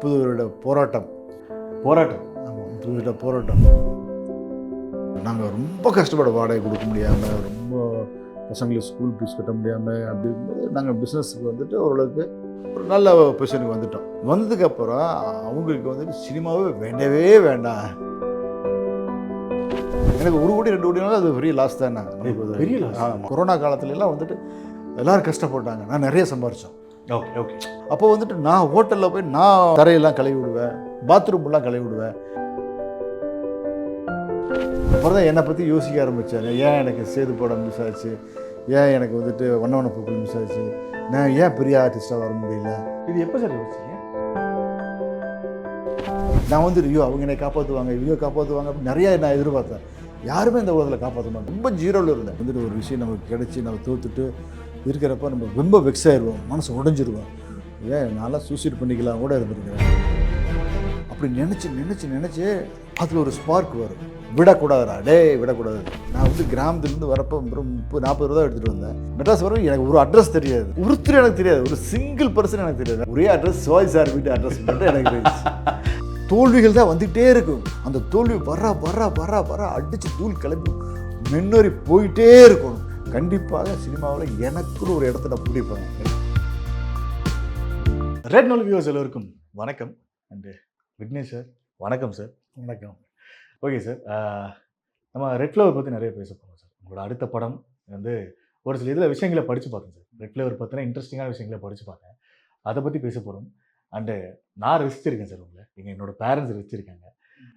30 வருட போராட்டம். ஆமாம், 30 வருட போராட்டம். நாங்கள் ரொம்ப கஷ்டப்பட, வாடகை கொடுக்க முடியாமல், ரொம்ப பசங்களுக்கு ஸ்கூல் ஃபீஸ் கட்ட முடியாமல், அப்படி இருக்கும்போது நாங்கள் பிஸ்னஸுக்கு வந்துட்டு ஓரளவுக்கு ஒரு நல்ல பொசிஷனுக்கு வந்துட்டோம். வந்ததுக்கப்புறம் அவங்களுக்கு வந்துட்டு சினிமாவே வேண்டவே வேண்டாம். எனக்கு 1 கோடி 2 கோடினாலும் அது பெரிய லாஸ் தானே. பெரிய லாஸ். கொரோனா காலத்துலலாம் வந்துட்டு எல்லோரும் கஷ்டப்பட்டாங்க. நான் நிறைய சம்பாரித்தோம். ஓகே. அப்போ வந்துட்டு நான் ஹோட்டலில் போய் நான் தரையெல்லாம் கழுவி விடுவேன், பாத்ரூம்லாம் கழுவி விடுவேன். அப்புறம் தான் என்னை பற்றி யோசிக்க ஆரம்பித்தாங்க. ஏன் எனக்கு சேது படம் மிஸ் ஆச்சு, ஏன் எனக்கு வந்துட்டு வண்ண பூக்கள் மிஸ் ஆச்சு, நான் ஏன் பெரிய ஆர்டிஸ்டாக வர முடியல. இது எப்போ சார் யோசிச்சீங்க? நான் வந்துட்டு ஐயோ அவங்க என்னை காப்பாற்றுவாங்க, இவங்க காப்பாற்றுவாங்க அப்படின்னு நிறையா நான் எதிர்பார்த்தேன். யாருமே இந்த உலகத்தில் காப்பாற்ற மாட்டேன். ரொம்ப ஜீரோவில் இருந்தேன். வந்துட்டு ஒரு விஷயம் நமக்கு கிடச்சி நம்ம தோத்துட்டு இருக்கிறப்ப நம்ம ரொம்ப வெக்ஸ் ஆயிடுவோம், மனசு உடஞ்சிருவோம். ஏன் நான்லாம் சூசைட் பண்ணிக்கலாம் கூட இருந்திருக்கிறேன். அப்படி நினச்சி அதில் ஒரு ஸ்பார்க் வரும். விடக்கூடாதுடா, விடக்கூடாது. நான் வந்து கிராமத்துலேருந்து வரப்போ 30-40 ரூபா எடுத்துகிட்டு வந்தேன். மெட்ராஸ் வர எனக்கு ஒரு அட்ரஸ் தெரியாது, ஒருத்தர் எனக்கு தெரியாது, ஒரு சிங்கிள் பர்சன் எனக்கு தெரியாது. ஒரே அட்ரஸ் சிவாஜி சார் வீட்டு அட்ரஸ் மட்டும் எனக்கு தெரியும். தோல்விகள் தான் வந்துகிட்டே இருக்கும். அந்த தோல்வி வர அடித்து தூள் கிளம்பி முன்னேறி போயிட்டே இருக்கணும். கண்டிப்பாக சினிமாவில் எனக்குன்னு ஒரு இடத்த நான் பிடிப்பேன். ரெட் நோல் வியூவர்ஸ் எல்லோருக்கும் வணக்கம். அண்டு விக்னேஷ் சார் வணக்கம் சார். வணக்கம். ஓகே சார், நம்ம ரெட் ஃப்ளவர் பற்றி நிறைய பேச போகிறோம் சார். உங்களோட அடுத்த படம் வந்து ஒரு சில இதில் விஷயங்களை படித்து பார்த்தேன் சார். ரெட் ஃப்ளவர் பற்றின இன்ட்ரெஸ்டிங்கான விஷயங்களை படித்து பார்த்தேன். அதை பற்றி பேச போகிறோம். அண்டு நான் ரசிச்சிருக்கேன் சார் உங்களை. என்னோடய பேரண்ட்ஸ் ரசிச்சிருக்காங்க.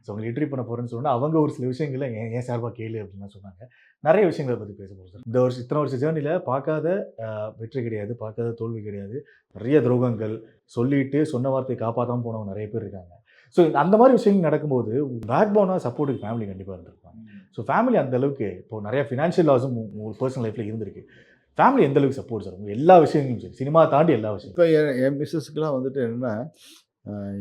ஸோ உங்களை இன்டர்வியூ பண்ண போகிறேன்னு சொன்னால் அவங்க ஒரு சில விஷயங்களை ஏன் சார்பாக கேளு அப்படின்னு சொன்னாங்க. நிறைய விஷயங்களை பற்றி பேச போகிறோம் சார். இந்த இத்தனை வருஷ ஜேர்னியில் பார்க்காத வெற்றி கிடையாது, பார்க்காத தோல்வி கிடையாது. நிறைய துரோகங்கள் சொல்லிட்டு சொன்ன வார்த்தையை காப்பாற்றாமல் போனவங்க நிறைய பேர் இருக்காங்க. ஸோ அந்த மாதிரி விஷயங்கள் நடக்கும்போது பேக் போனாக சப்போர்ட்டுக்கு ஃபேமிலி கண்டிப்பாக இருந்திருப்பாங்க. ஸோ ஃபேமிலி அந்த அளவுக்கு இப்போது நிறைய ஃபினான்ஷியல் லாஸும் உங்கள் பர்சனல் லைஃப்பில் இருந்திருக்கு. ஃபேமிலி எந்த அளவுக்கு சப்போர்ட் சார் உங்கள் எல்லா விஷயங்களும் சரி, சினிமா தாண்டி எல்லா விஷயம்? இப்போ என் மிஸ்ஸஸ்க்கெலாம் வந்துட்டு என்னென்னா,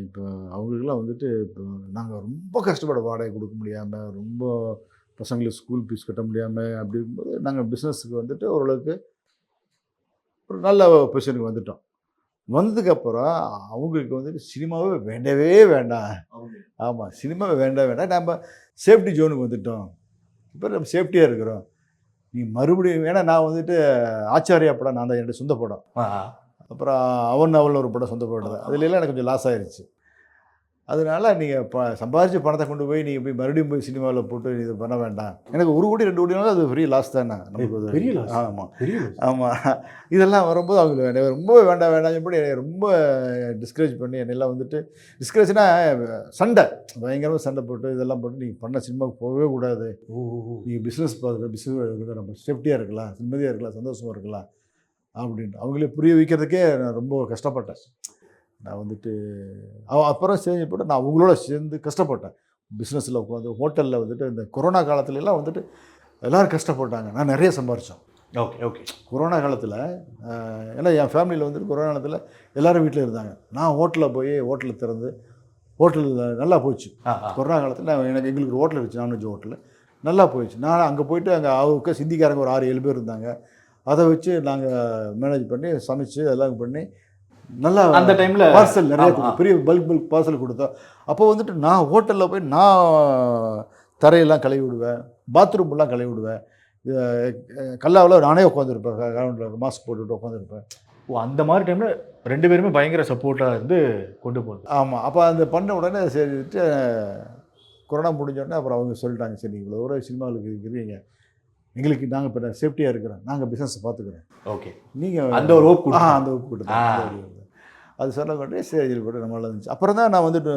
இப்போ அவங்களுக்குலாம் வந்துட்டு இப்போ நாங்கள் ரொம்ப கஷ்டப்பட, வாடகை கொடுக்க முடியாமல், ரொம்ப பசங்களுக்கு ஸ்கூல் ஃபீஸ் கட்ட முடியாமல், அப்படி இருக்கும்போது நாங்கள் பிஸ்னஸுக்கு வந்துட்டு ஓரளவுக்கு ஒரு நல்ல பொசிஷனுக்கு வந்துட்டோம். வந்ததுக்கப்புறம் அவங்களுக்கு வந்துட்டு சினிமாவே வேண்டவே வேண்டாம். ஆமாம், சினிமாவே வேண்டாம். நம்ம சேஃப்டி ஜோனுக்கு வந்துட்டோம். இப்போ நம்ம சேஃப்டியாக இருக்கிறோம். நீ மறுபடியும் ஏன்னா நான் வந்துட்டு ஆச்சாரியா படம் நான் தான் என்னுடைய சொந்த படம். அப்புறம் அவன் ஒரு படம் சொந்த படம் தான். அதுலலாம் எனக்கு கொஞ்சம் லாஸ் ஆயிடுச்சு. அதனால நீங்கள் சம்பாதிச்ச பணத்தை கொண்டு போய் நீங்கள் போய் மறுபடியும் போய் சினிமாவில் போட்டு இது பண்ண வேண்டாம். எனக்கு 1 கோடி 2 கோடினாலும் அது பெரிய லாஸ் தானே. நமக்கு பெரிய லாஸ். ஆமாம். இதெல்லாம் வரும்போது அவங்க ரொம்ப வேண்டாம் சொல்லி ரொம்ப டிஸ்கரேஜ் பண்ணி என்னெல்லாம் வந்துட்டு டிஸ்கரேஜ்னா சண்டை, பயங்கரமாக சண்டை போட்டு இதெல்லாம் போட்டு நீங்கள் பண்ண சினிமாவுக்கு போகவே கூடாது, நீங்கள் பிஸ்னஸ் நம்ம சேஃப்டியாக இருக்கலாம், நிம்மதியாக இருக்கலாம், சந்தோஷமாக இருக்கலாம் அப்படின்ட்டு அவங்களே புரிய வைக்கிறதுக்கே நான் ரொம்ப கஷ்டப்பட்டேன். நான் வந்துட்டு அப்புறம் சேர்ந்து போட்டு நான் அவங்களோட சேர்ந்து கஷ்டப்பட்டேன். பிஸ்னஸில் உட்காந்து ஹோட்டலில் வந்துட்டு இந்த கொரோனா காலத்துலலாம் வந்துட்டு எல்லோரும் கஷ்டப்பட்டாங்க. நான் நிறைய சம்பாரித்தோம். ஓகே. கொரோனா காலத்தில் ஏன்னா என் ஃபேமிலியில் வந்துட்டு கொரோனா காலத்தில் எல்லோரும் வீட்டில் இருந்தாங்க. நான் ஹோட்டலில் திறந்து ஹோட்டலில் நல்லா போச்சு. கொரோனா காலத்தில் எங்களுக்கு ஒரு ஹோட்டல் இருந்துச்சு, நான்வெஜ் ஹோட்டலில் நல்லா போயிடுச்சு. நான் அங்கே போயிட்டு அங்கே அவங்க சிந்திக்காரங்க ஒரு 6-7 பேர் இருந்தாங்க. அதை வச்சு நாங்கள் மேனேஜ் பண்ணி சமைச்சு எல்லாம் பண்ணி நல்லா அந்த டைமில் பார்சல் நிறைய பெரிய பல்க் பார்சல் கொடுத்தோம். அப்போ வந்துட்டு நான் ஹோட்டலில் போய் நான் தரையெல்லாம் கழுவி விடுவேன், பாத்ரூம்லாம் கழுவி விடுவேன். கல்லாவில் நானே உட்காந்துருப்பேன், கிரவுண்டில் மாஸ்க் போட்டுவிட்டு உட்காந்துருப்பேன். அந்த மாதிரி டைமில் 2 பேருமே பயங்கர சப்போர்ட்டாக இருந்து கொண்டு போகுது. ஆமாம். அப்போ அந்த பண்ண உடனே சரிட்டு கொரோனா முடிஞ்சோடனே அப்புறம் அவங்க சொல்லிட்டாங்க, சரி இவ்வளோ ஒரு சினிமாவுக்கு இருக்கிறீங்க, எங்களுக்கு நாங்கள் இப்போ சேஃப்டியாக இருக்கிறோம், நாங்கள் பிஸ்னஸ் பார்த்துக்கிறோம், ஓகே நீங்கள் அந்த ஒரு ஓப் அந்த ஓப் கொடுத்தாங்க. அது சொல்ல கொண்டே சரி கூட நம்மளால் இருந்துச்சு. அப்புறம் தான் நான் வந்துட்டு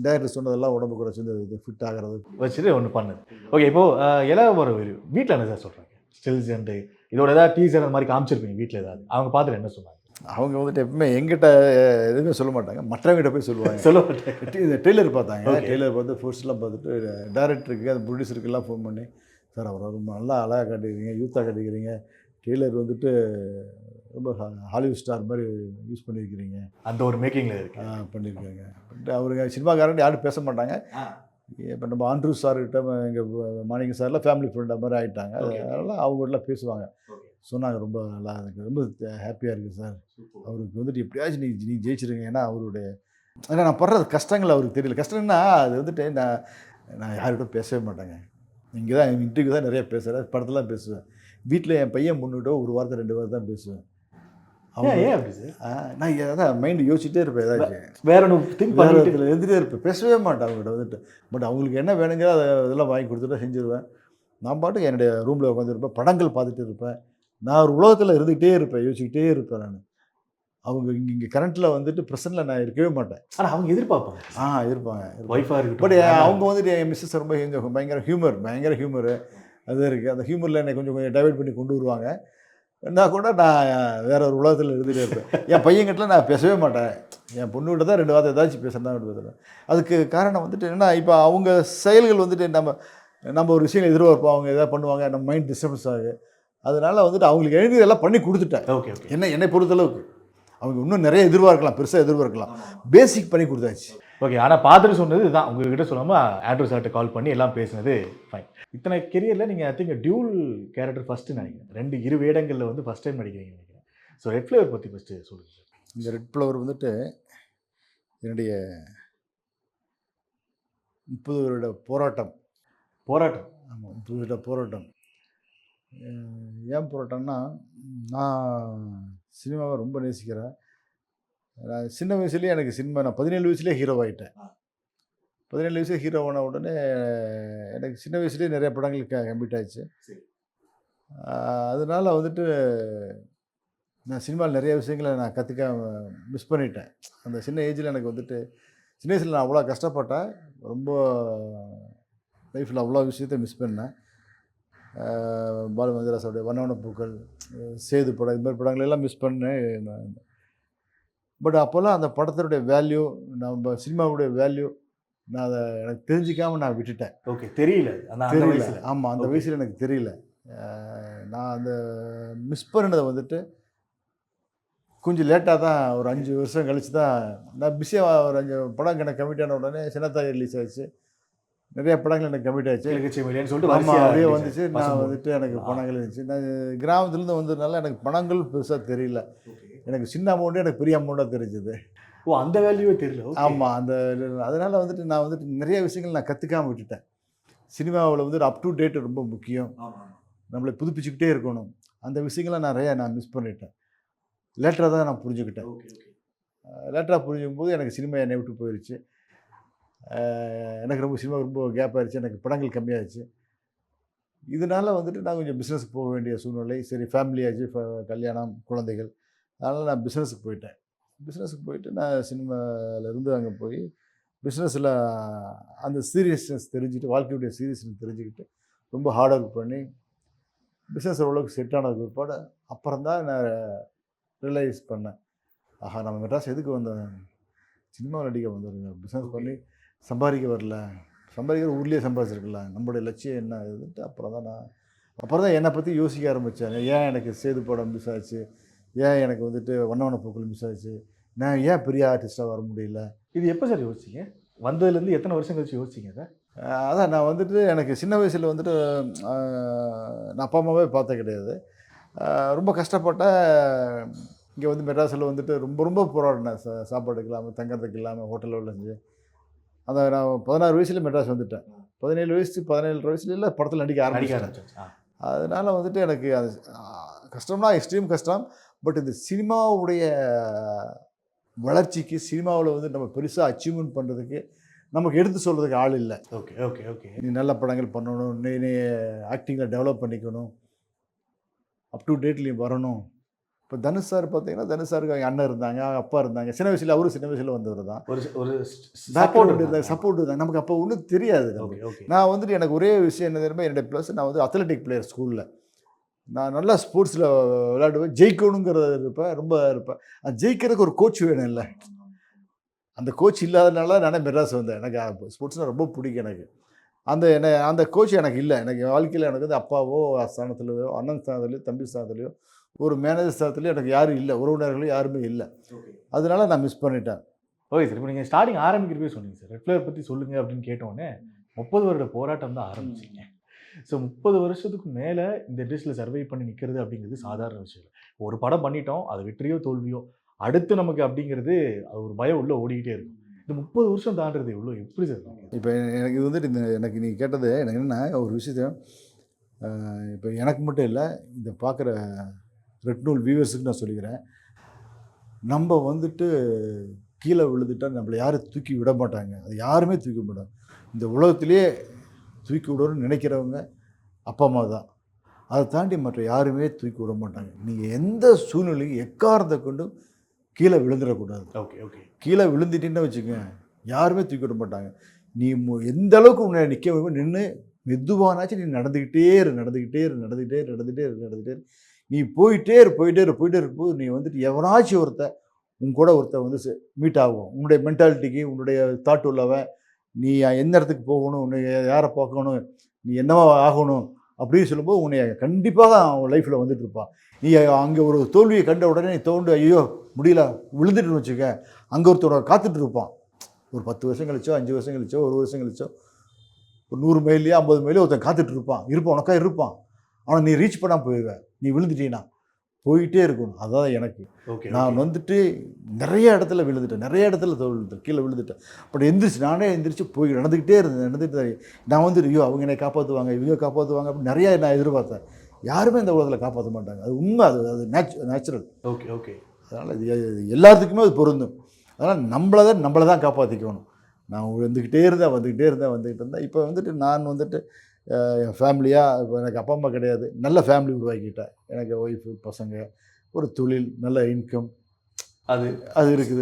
டைரக்டர் சொன்னதெல்லாம் உடம்பு குறைச்சி இது ஃபிட் ஆகிறது வச்சுட்டு ஒன்று பண்ணுது. ஓகே, இப்போது எல்லாம் ஒரு வீட்டில் என்ன சார் சொல்கிறாங்க? ஸ்டில்ஸ் அண்டு இதோட ஏதாவது டீசர் அந்த மாதிரி காமிச்சிருப்பீங்க வீட்டில், ஏதாவது அவங்க பார்த்துட்டு என்ன சொன்னாங்க? அவங்க வந்துட்டு எப்பவுமே எங்கிட்ட எதுவுமே சொல்ல மாட்டாங்க, மற்றவங்கிட்ட போய் சொல்லுவாங்க. சொல்ல மாட்டாங்க. இந்த டெய்லர் பார்த்தாங்க, டெய்லர் பார்த்து ஃபோர்ஸ்லாம் பார்த்துட்டு டேரக்டருக்கு அந்த ப்ரொடியூசருக்கெல்லாம் ஃபோன் பண்ணி, சார் அவரை ரொம்ப நல்லா அழகாக காட்டிக்கிறீங்க, யூத்தாக காட்டிக்கிறீங்க, டெய்லர் வந்துட்டு ரொம்ப ஹாலிவுட் ஸ்டார் மாதிரி யூஸ் பண்ணியிருக்கிறீங்க, அந்த ஒரு மேக்கிங்கில் இருக்கு பண்ணியிருக்காங்க. அவருங்க சினிமாக்காரன் யாரும் பேச மாட்டாங்க. இப்போ நம்ம ஆண்ட்ரூ சார்கிட்ட எங்கள் மாணிக்க சார்லாம் ஃபேமிலி ஃப்ரெண்டாக மாதிரி ஆகிட்டாங்க. அதனால் அவங்ககிட்டலாம் பேசுவாங்க. சொன்னாங்க ரொம்ப நல்லா, எனக்கு ரொம்ப ஹாப்பியாக இருக்குது சார், அவருக்கு வந்துட்டு எப்படியாச்சும் நீ ஜெயிச்சிருங்க, ஏன்னா அவருடைய ஏன்னா நான் படுறது கஷ்டங்கள் அவருக்கு தெரியல. கஷ்டம்னா அது வந்துட்டு நான் யார்கிட்டயும் பேசவே மாட்டேங்க. இங்கே தான் இன்டர்வியூ தான் நிறைய பேசுகிறேன், படத்துல பேசுவேன். வீட்டில் என் பையன் பொண்ணுகிட்ட ஒரு வார்த்தை 2 வார்த்தை தான் பேசுவேன். அவங்க ஏன் அப்படி சார்? நான் அதான் மைண்ட் யோசிச்சுட்டே இருப்பேன் ஏதாச்சும். வேற ஒன்று திங்க் வேறு பண்ணிட்டு இடத்துல எழுதிட்டே இருப்பேன். பேசவே மாட்டேன் அவங்ககிட்ட வந்துட்டு. பட் அவங்களுக்கு என்ன வேணுங்கிற அதை இதெல்லாம் வாங்கி கொடுத்துட்டு செஞ்சுருவேன். நான் பாட்டுக்கு என்னுடைய ரூமில் உட்காந்துருப்பேன், படங்கள் பார்த்துட்டு இருப்பேன். நான் ஒரு உலகத்தில் இருந்துக்கிட்டே இருப்பேன், யோசிச்சுக்கிட்டே இருப்பேன் நான். அவங்க இங்கே கரண்ட்டில் வந்துட்டு ப்ரெசென்ட்டில் நான் இருக்கவே மாட்டேன். ஆனால் அவங்க எதிர்பார்ப்பாங்க. இருப்பாங்க. ஒய்ஃபாக பட் இருக்கட்டும். அவங்க வந்துட்டு என் மிஸ்ஸஸ் ரொம்ப பயங்கர ஹியூமரு அது இருக்குது. அந்த ஹியூமரில் என்னை கொஞ்சம் டைவர்ட் பண்ணி கொண்டு வருவாங்க. நான் கூட வேற ஒரு உலகத்தில் இருந்துகிட்டே இருப்பேன். என் பையன்கிட்ட நான் பேசவே மாட்டேன். என் பொண்ணுகிட்ட தான் 2 வார்த்தை ஏதாச்சும் பேசுகிறதா பேசுகிறேன். அதுக்கு காரணம் வந்துட்டு என்னென்னா, இப்போ அவங்க செயல்கள் வந்துட்டு நம்ம ஒரு விஷயம் எதிர்பார்ப்போம், அவங்க எதாவது பண்ணுவாங்க, நம்ம மைண்ட் டிஸ்டர்பன்ஸ் ஆகுது. அதனால வந்துட்டு அவங்களுக்கு எழுதியதெல்லாம் பண்ணி கொடுத்துட்டேன். Okay okay. என்னை பொறுத்தளவுக்கு அவங்க இன்னும் நிறைய எதிர்பார்க்கலாம், பெருசாக எதிர்பார்க்கலாம். பேசிக் பண்ணி கொடுத்தாச்சு. ஓகே. ஆனால் பார்த்துட்டு சொன்னது இதுதான். உங்ககிட்ட சொல்லாமல் ஆண்ட்ரூ சார்கிட்ட கால் பண்ணி எல்லாம் பேசினது ஃபைன். இத்தனை கெரியரில் நீங்கள் I think dual character first நினைக்கிறேன். 2 வேடங்களில் வந்து ஃபஸ்ட் டைம் நடிக்கிறீங்க நினைக்கிறேன். ஸோ ரெட் ஃப்ளேவர் பற்றி ஃபஸ்ட்டு சொல்லுங்கள் சார். இந்த ரெட் ஃப்ளவர் வந்துட்டு என்னுடைய 30 வருட போராட்டம். ஆமாம், 30 வருட போராட்டம். ஏன் போராட்டம்னா, நான் சினிமாவை ரொம்ப நேசிக்கிறேன். நான் சின்ன வயசுலேயே எனக்கு சினிமா நான் 17 வயசுலேயே ஹீரோ ஆகிட்டேன். 17 வயசுல ஹீரோ ஆன உடனே எனக்கு சின்ன வயசுலேயே நிறைய படங்கள் கம்ப்ளீட் ஆயிடுச்சு. அதனால வந்துட்டு நான் சினிமாவில் நிறைய விஷயங்களை நான் கற்றுக்க மிஸ் பண்ணிட்டேன். அந்த சின்ன ஏஜில் எனக்கு வந்துட்டு சின்ன வயசில் நான் அவ்வளோ கஷ்டப்பட்டேன். ரொம்ப லைஃப்பில் அவ்வளோ விஷயத்த மிஸ் பண்ணேன். பாலு மந்திராசோடைய வண்ணவன பூக்கள், சேது படம், இது மாதிரி படங்கள் எல்லாம் மிஸ் பண்ணேன். பட் அப்போல்லாம் அந்த படத்தினுடைய வேல்யூ, நம்ம சினிமாவுடைய வேல்யூ நான் அதை எனக்கு தெரிஞ்சிக்காமல் நான் விட்டுட்டேன். ஓகே. தெரியல. ஆமாம், அந்த வயசில் எனக்கு தெரியல. நான் அந்த மிஸ் பண்ணினதை வந்துட்டு கொஞ்சம் லேட்டாக தான், ஒரு 5 வருஷம் கழித்து தான் நான் பிஸியாக ஒரு 5 படம் எனக்கு கமிட் ஆன உடனே சின்னத்தாய் ரிலீஸ் ஆச்சு. நிறைய படங்கள் எனக்கு கமிட் ஆச்சு. ஆமாம், அப்படியே வந்துச்சு. நான் வந்துட்டு எனக்கு பணங்கள் இருந்துச்சு. நான் கிராமத்துலேருந்து வந்ததுனால எனக்கு பணங்கள் பெருசாக தெரியல. எனக்கு சின்ன அமௌண்ட்டு எனக்கு பெரிய அமௌண்ட்டாக தெரிஞ்சுது. ஓ, அந்த வேல்யூவே தெரியல. ஆமாம், அதனால் வந்துட்டு நான் வந்துட்டு நிறைய விஷயங்கள் நான் கற்றுக்காமல் விட்டுட்டேன். சினிமாவில் வந்துட்டு அப் டு டேட் ரொம்ப முக்கியம். நம்மளை புதுப்பிச்சுக்கிட்டே இருக்கணும். அந்த விஷயங்களை நான் மிஸ் பண்ணிட்டேன். லேட்டராக தான் நான் புரிஞ்சுக்கிட்டேன். லேட்டராக புரிஞ்சுக்கும் போது எனக்கு சினிமா என்னை விட்டு போயிடுச்சு. எனக்கு சினிமா ரொம்ப கேப் ஆகிடுச்சு. எனக்கு படங்கள் கம்மியாகிடுச்சு. இதனால் வந்துட்டு நான் கொஞ்சம் பிஸ்னஸுக்கு போக வேண்டிய சூழ்நிலை. சரி, ஃபேமிலி ஆச்சு, கல்யாணம், குழந்தைகள். அதனால் நான் பிஸ்னஸுக்கு போயிட்டேன். பிஸ்னஸுக்கு போயிட்டு நான் சினிமாவிலேருந்து அங்கே போய் பிஸ்னஸில் அந்த சீரியஸ்னஸ் தெரிஞ்சுக்கிட்டு, வாழ்க்கையுடைய சீரியஸ்னஸ் தெரிஞ்சுக்கிட்டு ரொம்ப ஹார்ட் ஒர்க் பண்ணி பிஸ்னஸ் ஓரளவுக்கு செட் ஆனதுக்கு பிற்பாடு அப்புறம் தான் நான் ரியலைஸ் பண்ணேன், ஆஹா, நம்ம மெட்ராஸ் எதுக்கு வந்தோம்? சினிமாவில் நடிக்க வந்துடுங்க. பிஸ்னஸ் பண்ணி சம்பாதிக்க வரல, சம்பாதிக்கிற ஊர்லேயே சம்பாதிச்சிருக்கலாம். நம்மளுடைய லட்சியம் என்ன இதுன்ட்டு அப்புறம் தான் என்னை பற்றி யோசிக்க ஆரம்பித்தேன். ஏன் எனக்கு சேது படம் மிஸ் ஆச்சு, ஏன் எனக்கு வந்துட்டு வண்ணவன பூக்கள் மிஸ் ஆச்சு, நான் ஏன் பெரிய ஆர்டிஸ்ட்டாக வர முடியல. இது எப்போ சார் யோசிச்சிங்க? வந்ததுலேருந்து எத்தனை வருஷம் கழிச்சு யோசிச்சிங்க சார்? அதான் நான் வந்துட்டு எனக்கு சின்ன வயசில் வந்துட்டு நான் அப்பா அம்மாவே பார்த்தது கிடையாது. ரொம்ப கஷ்டப்பட்டேன். இங்கே வந்து மெட்ராஸில் வந்துட்டு ரொம்ப போராடினேன். சாப்பாடுக்கு இல்லாமல், தங்கறதுக்கு இல்லாமல், ஹோட்டலில் செஞ்சு. அந்த நான் 16 வயசில் மெட்ராஸ் வந்துட்டேன். 17 வயசுல படத்தில் நடிக்க ஆரம்பிச்சேன். அதனால் வந்துட்டு எனக்கு அது கஷ்டம்னா எக்ஸ்ட்ரீம் கஷ்டம். பட் இந்த சினிமாவுடைய வளர்ச்சிக்கு, சினிமாவில் வந்து நம்ம பெருசாக அச்சீவ்மெண்ட் பண்ணுறதுக்கு நமக்கு எடுத்து சொல்கிறதுக்கு ஆள் இல்லை. Okay okay okay. நீ நல்ல படங்கள் பண்ணணும், நீ ஆக்டிங்கில் டெவலப் பண்ணிக்கணும், அப் டு டேட்லேயும் வரணும். இப்போ தனுஷ் சார் பார்த்தீங்கன்னா, தனுஷ் சாருக்கு அவங்க அண்ணன் இருந்தாங்க, அப்பா இருந்தாங்க. சின்ன வயசில் அவரும் சின்ன வயசில் வந்தவர் தான். ஒரு சப்போர்ட் இருந்தாங்க. நமக்கு அப்போ ஒன்றும் தெரியாது. நான் வந்துட்டு எனக்கு ஒரே விஷயம் என்ன தெரியுமா, என்னுடைய ப்ளஸ், நான் வந்து அத்லெட்டிக் பிளேயர். ஸ்கூலில் நான் நல்லா ஸ்போர்ட்ஸில் விளையாடுவேன். ஜெயிக்கணுங்கிறது ரொம்ப இருப்பேன். அது ஜெயிக்கிறதுக்கு ஒரு கோச் வேணும் இல்லை. அந்த கோச் இல்லாதனால நானே மெட்ராஸ் வந்தேன். எனக்கு ஸ்போர்ட்ஸ்னால் ரொம்ப பிடிக்கும். எனக்கு அந்த கோச் எனக்கு இல்லை. எனக்கு வாழ்க்கையில் எனக்கு வந்து அப்பாவோ ஸ்தானத்துலையோ, அண்ணன் ஸ்தானத்துலையோ, தம்பி ஸ்தானத்துலையோ, ஒரு மேனேஜர் ஸ்தானத்துலையோ எனக்கு யாரும் இல்லை. உறவினர்களும் யாருமே இல்லை. அதனால நான் மிஸ் பண்ணிட்டேன். Okay sir. இப்போ நீங்கள் ஸ்டார்டிங் ஆரம்பிக்கிறப்பே சொன்னீங்க சார், ரெட் ஃப்ளேவர் பற்றி சொல்லுங்கள் அப்படின்னு கேட்டோன்னே 30 வருட போராட்டம் தான் ஆரம்பிச்சிங்க. ஸோ 30 வருஷத்துக்கு மேலே இந்த இண்டஸ்ட்ரியில் சர்வை பண்ணி நிற்கிறது அப்படிங்கிறது சாதாரண விஷயம் இல்லை. ஒரு படம் பண்ணிட்டோம், அது வெற்றியோ தோல்வியோ, அடுத்து நமக்கு அப்படிங்கிறது அது ஒரு பயம் உள்ளே ஓடிக்கிட்டே இருக்கும். இந்த 30 வருஷம் தாண்டுறது எவ்வளோ எப்படி சார்? இப்போ எனக்கு இது வந்துட்டு எனக்கு நீ கேட்டது எனக்கு என்னென்னா ஒரு விஷயத்த இப்போ எனக்கு மட்டும் இல்லை இதை பார்க்குற ரெட் நூல் வியூவர்ஸுக்கு நான் சொல்லிக்கிறேன். நம்ம வந்துட்டு கீழே விழுந்துட்டா நம்மளை யாரும் தூக்கி விட மாட்டாங்க. அது யாருமே தூக்கி விட மாட்டாங்க. இந்த உலகத்திலேயே தூக்கி விடணும்னு நினைக்கிறவங்க அப்பா அம்மா தான். அதை தாண்டி மற்ற யாருமே தூக்கி விட மாட்டாங்க. நீங்கள் எந்த சூழ்நிலையும் எக்காரணத்தை கொண்டும் கீழே விழுந்துடக்கூடாது. Okay okay. கீழே விழுந்துட்டீன்னு வச்சுக்கோங்க, யாருமே தூக்கி விட மாட்டாங்க. நீ எந்த அளவுக்கு உன்னை நிற்க நின்று மெதுவானாச்சும் நீ நடந்துக்கிட்டே இரு. நீ போயிட்டே இருக்கும்போது நீ வந்துட்டு எவனாச்சும் உன் கூட வந்து மீட் ஆகும். உன்னுடைய மென்டாலிட்டிக்கு உன்னுடைய தாட் உள்ளவன், நீ எந்த இடத்துக்கு போகணும், உன்னை யாரை பார்க்கணும், நீ என்னவா ஆகணும் அப்படின்னு சொல்லும்போது உன்னை கண்டிப்பாக அவன் லைஃப்பில் வந்துட்டு இருப்பான். நீ அங்கே ஒரு தோல்வியை கண்ட உடனே நீ தோண்டு ஐயோ முடியல விழுந்துட்டுன்னு வச்சுக்க, அங்கே ஒருத்தவரை காத்துட்டு இருப்பான். ஒரு 10 வருஷம் கழிச்சோ 5 வருஷம் கழிச்சோ 1 வருஷம் கழிச்சோ ஒரு 100 மைல்லையோ 50 மைலையோ ஒருத்தன் காத்துட்டு இருப்பான். உனக்கா இருப்பான். ஆனால் நீ ரீச் பண்ணால் போயிடுவேன். நீ விழுந்துட்டீங்கன்னா போயிட்டே இருக்கணும். அதான் எனக்கு. நான் வந்துட்டு நிறைய இடத்துல விழுந்துட்டேன், நிறைய இடத்துல கீழே விழுந்துட்டேன். பட் நானே எந்திரிச்சு போய் நடந்துக்கிட்டே இருந்தேன். நான் வந்துட்டு ஐயோ அவங்க என்னை காப்பாற்றுவாங்க, இவங்க காப்பாற்றுவாங்க அப்படின்னு நிறையா நான் எதிர்பார்த்தேன். யாருமே இந்த உலகத்தில் காப்பாற்ற மாட்டாங்க. அது உண்மை. அது நேச்சுரல். ஓகே. அதனால் இது எல்லாத்துக்குமே அது பொருந்தும். அதனால் நம்மளை தான் காப்பாற்றிக்கணும். நான் வந்துக்கிட்டே இருந்தேன். இப்போ வந்துட்டு நான் வந்துட்டு என் ஃபேமிலியாக இப்போ எனக்கு அப்பா அம்மா கிடையாது. நல்ல ஃபேமிலி உருவாக்கிட்டேன். எனக்கு ஒய்ஃபு, பசங்க, ஒரு தொழில், நல்ல இன்கம் அது இருக்குது.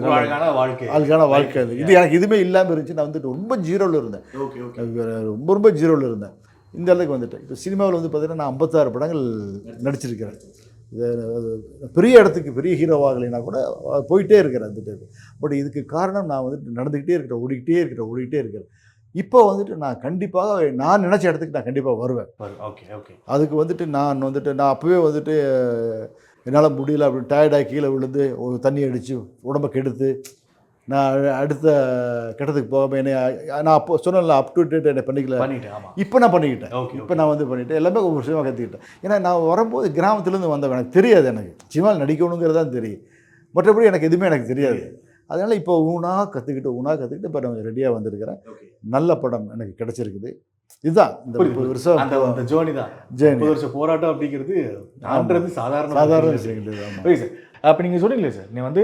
அழகான வாழ்க்கை அது. இது எனக்கு எதுவுமே இல்லாமல் இருந்துச்சு. நான் வந்துட்டு ரொம்ப ஜீரோவில் இருந்தேன். ரொம்ப ஜீரோவில் இருந்தேன். இந்த இடத்துக்கு வந்துட்டேன். இப்போ சினிமாவில் வந்து பார்த்தீங்கன்னா நான் 56 படங்கள் நடிச்சிருக்கிறேன். பெரிய இடத்துக்கு பெரிய ஹீரோவாகலைன்னா கூட போயிட்டே இருக்கிறேன் அந்த டைப். பட் இதுக்கு காரணம் நான் வந்துட்டு நடந்துக்கிட்டே ஓடிக்கிட்டே இருக்கிறேன். இப்போ வந்துட்டு நான் கண்டிப்பாக நான் நினச்ச இடத்துக்கு நான் கண்டிப்பாக வருவேன். ஓகே. அதுக்கு வந்துட்டு நான் அப்போவே வந்துட்டு என்னால் முடியல அப்படின்னு டயர்டாகி கீழே விழுந்து ஒரு தண்ணி அடித்து உடம்பை கெடுத்து நான் அடுத்த கட்டத்துக்கு போகாமல் என்னை நான் அப்போ சொன்னேன்ல அப் டு டேட் என்னை பண்ணிட்டேன். இப்போ நான் பண்ணிக்கிட்டேன். இப்போ நான் வந்து பண்ணிவிட்டேன். எல்லாமே ஒரு விஷயமாக கற்றுக்கிட்டேன். ஏன்னா நான் வரும்போது கிராமத்துலேருந்து வந்தவன். எனக்கு தெரியாது. எனக்கு சினிமாவில் நடிக்கணுங்கிறது தான் தெரியும். மற்றபடி எனக்கு எதுவுமே எனக்கு தெரியாது. அதனால் இப்போ ஊனாக கற்றுக்கிட்டு இப்போ நான் ரெடியாக வந்திருக்கிறேன். நல்ல படம் எனக்கு கிடச்சிருக்குது. இதுதான் இந்த 30 வருஷம் அந்த ஜேர்னி தான். 30 வருஷம் போராட்டம் அப்படிங்கிறது சாதாரண விஷயங்கள். சார் அப்போ நீங்கள் சொன்னீங்களே சார், நீ வந்து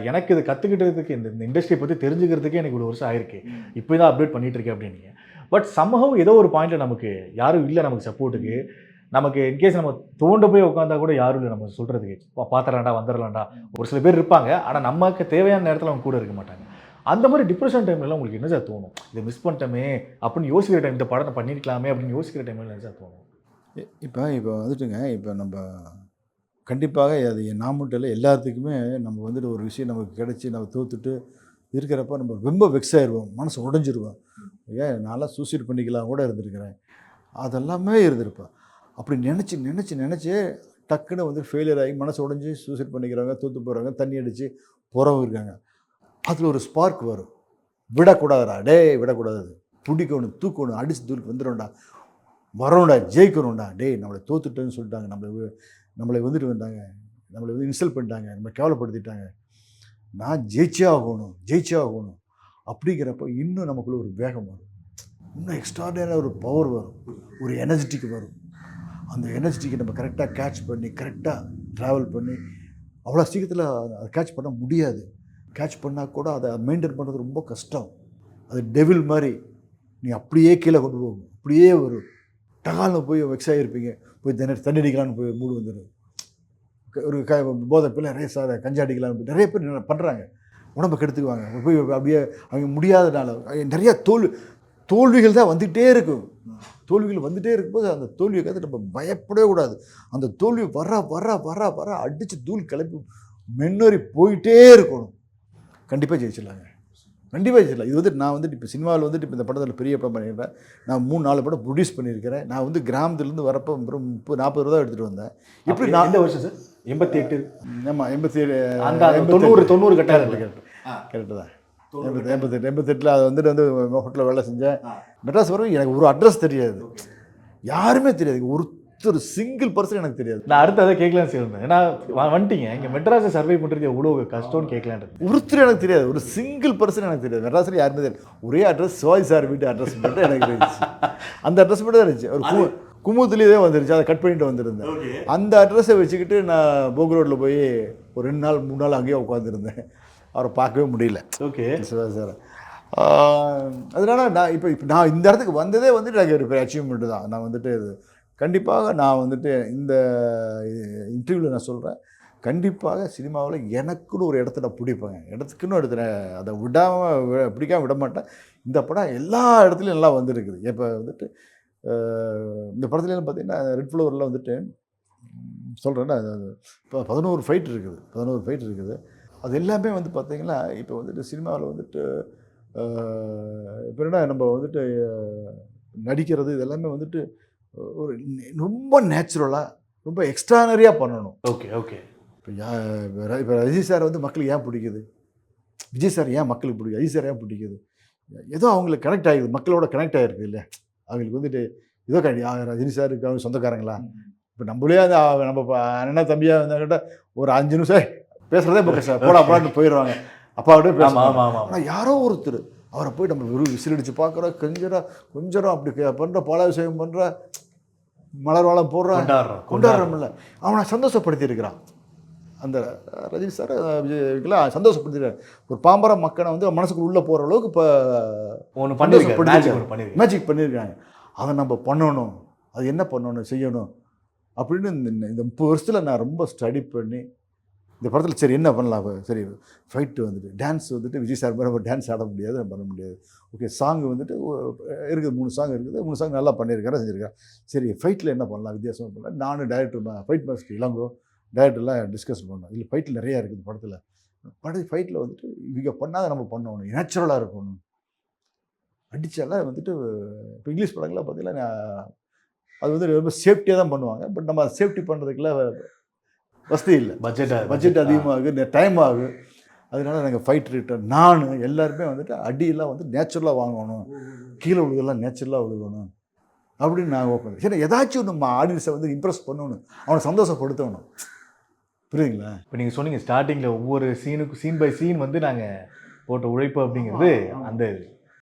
எனக்கு இது கற்றுக்கிட்டதுக்கு இந்த இண்டஸ்ட்ரியை பற்றி தெரிஞ்சுக்கிறதுக்கே எனக்கு ஒரு வருஷம் ஆயிருக்கு, இப்போ தான் அப்டேட் பண்ணிகிட்டு இருக்கேன் அப்படின்னீங்க. பட் சம்பவம் ஏதோ ஒரு பாயிண்ட்டில் நமக்கு யாரும் இல்லை, நமக்கு சப்போர்ட்டுக்கு. நமக்கு இன்கேஸ் நம்ம தோண்ட போய் உட்காந்தா கூட யாரும் இல்லை நம்ம சொல்கிறதுக்கு, பார்த்துடலாண்டா வந்துடலாண்டா. ஒரு சில பேர் இருப்பாங்க, ஆனால் நமக்கு தேவையான நேரத்தில் அவங்க கூட இருக்க மாட்டாங்க. அந்த மாதிரி டிப்ரெஷன் டைம்லலாம் உங்களுக்கு என்ன சார் தோணும்? இதை மிஸ் பண்ணிட்டோமே அப்படின்னு யோசிக்கிற டைம், இந்த படத்தை பண்ணியிருக்கலாமே அப்படின்னு யோசிக்கிற டைமில் என்ன சார் தோணும்? இப்போ வந்துட்டுங்க, இப்போ நம்ம கண்டிப்பாக அது நான் மட்டும் இல்லை, எல்லாத்துக்குமே நம்ம வந்துட்டு ஒரு விஷயம் நமக்கு கிடச்சி நம்ம தோத்துட்டு இருக்கிறப்ப நம்ம ரொம்ப வெக்ஸ் ஆயிடுவோம், மனசு உடஞ்சிருவோம். ஏன் நான்லாம் சூசைட் பண்ணிக்கலாம் கூட இருந்திருக்கிறேன், அதெல்லாமே இருந்திருப்பேன். அப்படி நினச்சி டக்குன்னு வந்து ஃபெயிலியர் ஆகி மனசு உடஞ்சி சூசைட் பண்ணிக்கிறவங்க, தோற்று போகிறவங்க, தண்ணி அடித்து போகிறவங்க இருக்காங்க. அதில் ஒரு ஸ்பார்க் வரும், விடக்கூடாதுடா, விடக்கூடாது, பிடிக்கணும், தூக்கணும், அடித்து தூக்கி வந்துடும்டா, வரணும்டா, ஜெயிக்கணும்டா, நம்மளை தோத்துட்டேன்னு சொல்லிட்டாங்க, நம்மளை வந்துட்டு வந்தாங்க, நம்மளை வந்து இன்சல்ட் பண்ணிட்டாங்க, நம்மளை கேவலப்படுத்திட்டாங்க, நான் ஜெயிச்சே ஆகணும் அப்படிங்கிறப்ப இன்னும் நமக்குள்ளே ஒரு வேகம் வரும், இன்னும் எக்ஸ்ட்ராடினரியான ஒரு பவர் வரும், ஒரு எனர்ஜெட்டிக் வரும். அந்த எனர்ஜெட்டிக்கை நம்ம கரெக்டாக கேட்ச் பண்ணி கரெக்டாக ட்ராவல் பண்ணி அவ்வளோ சீக்கிரத்தில் அதை கேட்ச் பண்ண முடியாது. கேட்ச் பண்ணால் கூட அதை மெயின்டைன் பண்ணுறது ரொம்ப கஷ்டம். அது டெவில் மாதிரி நீ அப்படியே கீழே கொண்டு போகும், அப்படியே வரும். டகால்னு போய் வெக்ஸ் ஆகிருப்பீங்க, போய் தண்ணி அடிக்கலான்னு போய் மூடு வந்துடும். ஒரு போதை பிள்ளை நிறைய கஞ்சா அடிக்கலான்னு நிறைய பேர் பண்ணுறாங்க, உடம்பை கெடுத்துக்குவாங்க. போய் அப்படியே அவங்க முடியாதனால நிறையா தோல்விகள் தான் வந்துகிட்டே இருக்கும். தோல்விகள் வந்துகிட்டே இருக்கும்போது அந்த தோல்வியை கற்று நம்ம பயப்படவே கூடாது. அந்த தோல்வி வர அடித்து தூள் கிளப்பி மென்னோறி போயிட்டே இருக்கணும். கண்டிப்பாக ஜெயிச்சிடலாங்க, கண்டிப்பாக ஜெயிச்சிடலாம். இது வந்துட்டு நான் வந்துட்டு இப்போ சினிமாவில் வந்துட்டு இப்போ இந்த படத்தில் பெரிய படம் பண்ணியிருக்கேன். நான் 3-4 படம் ப்ரொடியூஸ் பண்ணியிருக்கிறேன். நான் வந்து கிராமத்துலேருந்து வரப்போ 30-40 ரூபா எடுத்துகிட்டு வந்தேன். எப்படி நான் எந்த வருஷம் சார்? 88. ஆமாம், 87, அந்த 90 கரெக்டு தான். 88 அதை வந்துட்டு ஹோட்டலில் வேலை செஞ்சேன். மெட்ராஸ் வரும் எனக்கு ஒரு அட்ரஸ் தெரியாது, யாருமே தெரியாது, ஒருத்தர் ஒரு சிங்கிள் பர்சன் எனக்கு தெரியாது. நான் அடுத்து அதை கேட்கலான்னு செய்வேன். ஏன்னா வந்துட்டீங்க இங்கே மெட்ராஸை சர்வை பண்ணுறது எவ்வளோ கஷ்டம்னு கேட்கலான்றது. ஒருத்தர் எனக்கு தெரியாது, ஒரு சிங்கிள் பர்சன் எனக்கு தெரியாது. மெட்ராஸில் யாருமே தெரியாது. ஒரே அட்ரஸ் சிவாஜி சார் வீட்டு அட்ரஸ் மட்டும் எனக்கு இருந்துச்சு. அந்த அட்ரஸ் மட்டும் தான் இருந்துச்சு. ஒரு குமுத்துலேயே வந்துருச்சு, அதை கட் பண்ணிட்டு வந்திருந்தேன். அந்த அட்ரஸை வச்சுக்கிட்டு நான் போக் ரோட்டில் போய் ஒரு 2 நாள் 3 நாள் அங்கேயே உட்காந்துருந்தேன். அவரை பார்க்கவே முடியல. Okay Sivaji sir. அதனால நான் இப்போ நான் இந்த இடத்துக்கு வந்ததே வந்துட்டு எனக்கு ஒரு அச்சீவ்மெண்ட்டு தான். நான் வந்துட்டு இது கண்டிப்பாக நான் வந்துட்டு இந்த இன்டர்வியூவில் நான் சொல்கிறேன், கண்டிப்பாக சினிமாவில் எனக்குன்னு ஒரு இடத்த நான் பிடிப்பேங்க. இடத்துக்குன்னு எடுத்துறேன், அதை விடாமல் பிடிக்காம விட மாட்டேன். இந்த படம் எல்லா இடத்துலையும் நல்லா வந்துருக்குது. இப்போ வந்துட்டு இந்த படத்துலலாம் பார்த்தீங்கன்னா ரெட் ஃப்ளவரில் வந்துட்டு சொல்கிறேன்னா இப்போ 11 ஃபைட் இருக்குது. 11 ஃபைட் இருக்குது. அது எல்லாமே வந்து பார்த்திங்கன்னா இப்போ வந்துட்டு சினிமாவில் வந்துட்டு இப்போ என்ன நம்ம வந்துட்டு நடிக்கிறது இதெல்லாமே வந்துட்டு ஒரு ரொம்ப நேச்சுரலாக ரொம்ப எக்ஸ்ட்ரானரியாக பண்ணணும். Okay okay. இப்போ அஜித் சார் வந்து மக்களுக்கு ஏன் பிடிக்குது, விஜய் சார் ஏன் மக்களுக்கு பிடிக்குது, அஜித் சார் ஏன் பிடிக்குது, ஏதோ அவங்களுக்கு கனெக்ட் ஆகிடுது, மக்களோட கனெக்ட் ஆகிருக்கு இல்லை. அவங்களுக்கு வந்துட்டு ஏதோ ரஜினி சாருக்கு அவங்க சொந்தக்காரங்களா. இப்போ நம்மளே அந்த நம்ம அண்ணா தம்பியாக இருந்தாக்கிட்ட ஒரு 5 நிமிஷம் பேசுகிறதே போக சார் போடா போடான்னு போயிடுவாங்க. அப்பாவோட பேசுவாங்க. ஆனால் யாரோ ஒருத்தர் அவரை போய் நம்ம வெறும் விசிலடிச்சு பார்க்குறோம், கொஞ்சம் அப்படி பண்ணுற பாலாபிஷேகம் பண்ணுற மலர் வாழம் போடுறான், கொண்டாடுறோம்ல, அவனை சந்தோஷப்படுத்தி இருக்கிறான். அந்த ரஜினி சார் விஜய்க்கெல்லாம் சந்தோஷப்படுத்திருக்காரு. ஒரு பாம்பர மக்களை வந்து மனசுக்குள்ள உள்ளே போகிற அளவுக்கு இப்போ மேஜிக் பண்ணியிருக்காங்க. அதை நம்ம பண்ணணும், அது என்ன பண்ணணும் செய்யணும் அப்படின்னு இந்த 30 வருஷத்தில் நான் ரொம்ப ஸ்டடி பண்ணி இந்த படத்தில் சரி என்ன பண்ணலாம். சரி ஃபைட்டு வந்துட்டு டான்ஸ் வந்துட்டு விஜய் சார் மாதிரி நம்ம டான்ஸ் ஆட முடியாது, நம்ம பண்ண முடியாது. ஓகே சாங் வந்துட்டு இருக்குது, 3 சாங் இருக்குது, 3 சாங் நல்லா பண்ணியிருக்காரு, செஞ்சுருக்கேன். சரி ஃபைட்டில் என்ன பண்ணலாம், வித்தியாசமாக பண்ணலாம். நானும் டைரக்டர் ஃபைட் மாஸ்டர் இளங்கோ டைரக்டர்லாம் டிஸ்கஸ் பண்ணோம். இதில் ஃபைட்டில் நிறையா இருக்குது படத்தில். ஃபைட்டில் வந்துட்டு இவங்க பண்ணாத நம்ம பண்ணணும், நேச்சுரலாக இருக்கணும். அடித்தாலாம் வந்துட்டு இப்போ இங்கிலீஷ் படங்கள்லாம் பார்த்தீங்கன்னா அது வந்து ரொம்ப சேஃப்டியாக தான் பண்ணுவாங்க. பட் நம்ம சேஃப்டி பண்ணுறதுக்குலாம் வசதி இல்லை, பட்ஜெட் அதிகமாகுது, டைம் ஆகுது. அதனால நாங்கள் ஃபைட் ரிட்டர்ன் நான் எல்லாருமே வந்துட்டு அடியெல்லாம் வந்து நேச்சுரலாக வாங்கணும், கீழே விழுதெல்லாம் நேச்சுரலாக விழுகணும் அப்படின்னு நான் ஓப்பன். ஏன்னா ஏதாச்சும் நம்ம ஆடியன்ஸை வந்து இம்ப்ரெஸ் பண்ணணும், அவனை சந்தோஷப்படுத்தணும். புரியுதுங்களா? இப்போ நீங்கள் சொன்னீங்க ஸ்டார்டிங்கில் ஒவ்வொரு சீன் பை சீன் வந்து நாங்கள் போட்ட உழைப்பு அப்படிங்கிறது அந்த